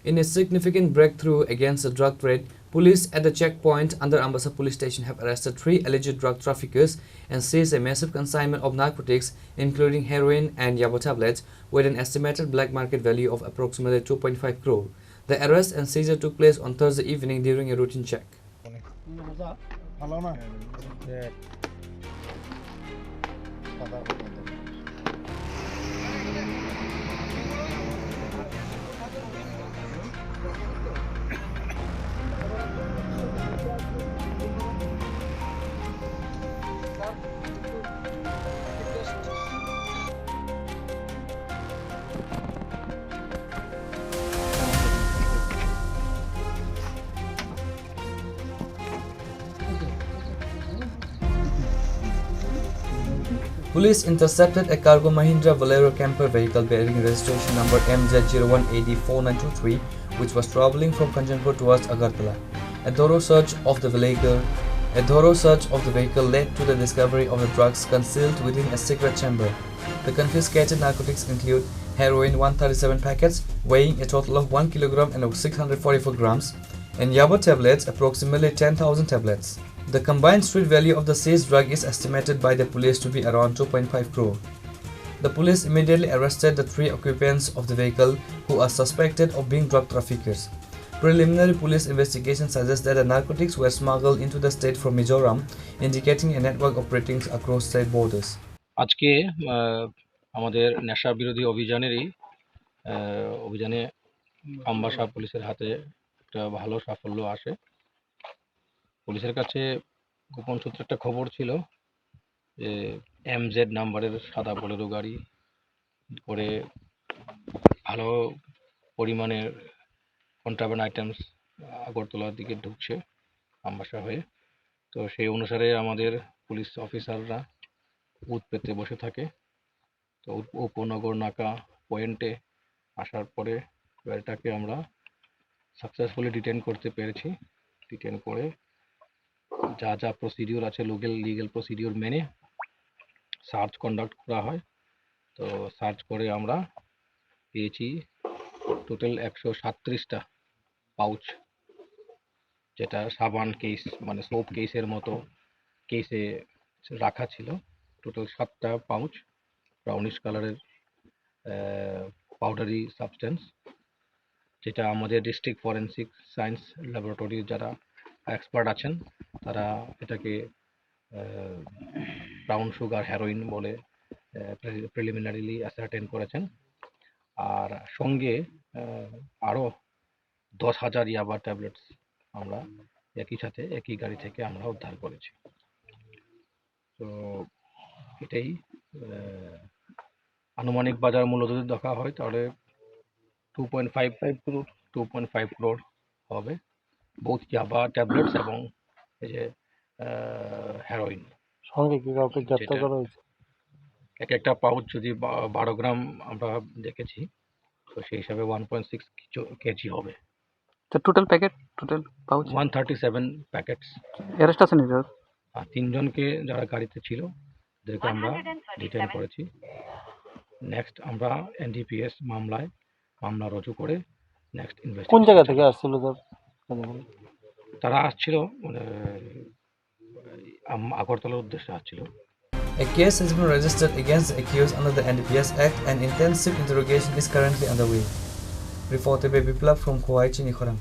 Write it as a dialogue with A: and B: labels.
A: In a significant breakthrough against the drug trade, police at the checkpoint under Ambassa police station have arrested 3 alleged drug traffickers and seized a massive consignment of narcotics including heroin and yaba tablets with an estimated black market value of approximately 2.5 crore. The arrest and seizure took place on Thursday evening during a routine check. Police intercepted a cargo Mahindra Bolero camper vehicle bearing registration number MZ01AD4923 which was travelling from Kanchanpur towards Agartala. A thorough search of the vehicle led to the discovery of the drugs concealed within a secret chamber. The confiscated narcotics include heroin 137 packets weighing a total of 1 kilogram and 644 grams and yaba tablets approximately 10,000 tablets. The combined street value of the seized drug is estimated by the police to be around 2.5 crore. The police immediately arrested the 3 occupants of the vehicle who are suspected of being drug traffickers. Preliminary police investigation suggests that the narcotics were smuggled into the state from Mizoram, indicating a network operating across state borders.
B: আজকে আমাদের নেশা বিরোধী অভিযানে আমবাসা পুলিশের হাতে একটা ভালো সাফল্য আসে। পুলিশের কাছে গোপন সূত্রে একটা খবর ছিল যে এমজেড নাম্বারের সাদা বোলেরো গাড়ি করে ভালো পরিমাণের কন্ট্রাব্যান্ড আইটেমস আগরতলার দিকে ঢুকছে আমবাসা হয়ে। তো সেই অনুসারে আমাদের পুলিশ অফিসাররা বুথ পেতে বসে থাকে। তো উপনগর নাকা পয়েন্টে আসার পরে গাড়িটাকে আমরা সাকসেসফুলি ডিটেন করতে পেরেছি। ডিটেন করে যা যা প্রসিডিওর আছে লিগ্যাল প্রসিডিওর মেনে সার্চ কন্ডাক্ট করা হয়। তো সার্চ করে আমরা পেয়েছি টোটাল 137টা পাউচ, যেটা সাবান কেস মানে সোপ কেসের মতো কেসে রাখা ছিল। টোটাল 7টা পাউচ ব্রাউনিশ কালারের পাউডারি সাবস্টেন্স, যেটা আমাদের ডিস্ট্রিক্ট ফরেন্সিক সায়েন্স ল্যাবরেটরির যারা এক্সপার্ট আছেন তারা এটাকে ব্রাউন সুগার হেরোইন বলে প্রিলিমিনারিলি অ্যাসার্টেন করেছেন। আর সঙ্গে আরও 10,000 ইয়াবা ট্যাবলেটস আমরা একই গাড়ি থেকে আমরা উদ্ধার করেছি। তো এটাই আনুমানিক বাজার মূল্য যদি দেখা হয় তাহলে 2.5 crore হবে, বোথ ইয়াবা ট্যাবলেটস এবং এই যে হেরোইন।
C: সঙ্গে কি কাউকে গ্রেপ্তার করা হয়েছে?
B: একটা পাউচ যদি 12 গ্রাম আমরা দেখেছি, তো সেই হিসাবে 1.6 কেজি হবে।
C: তো টোটাল পাউচ
B: 137 প্যাকেটস।
C: অ্যারেস্ট আছে নি?
B: 3 জনকে যারা গাড়িতে ছিল তাদেরকে আমরা ডিটেইন করেছি। নেক্সট আমরা এনডিপিএস মামলা রুজু করে নেক্সট ইনভেস্টিগেশন।
C: কোন জায়গা থেকে আসছিল
B: তারা আসছিল আগরতলার উদ্দেশ্যে আসছিল।
A: A case has been registered against the accused under the NDPS Act and intensive interrogation is currently underway. Reported by Biplab from Kuwait, Nikhoram.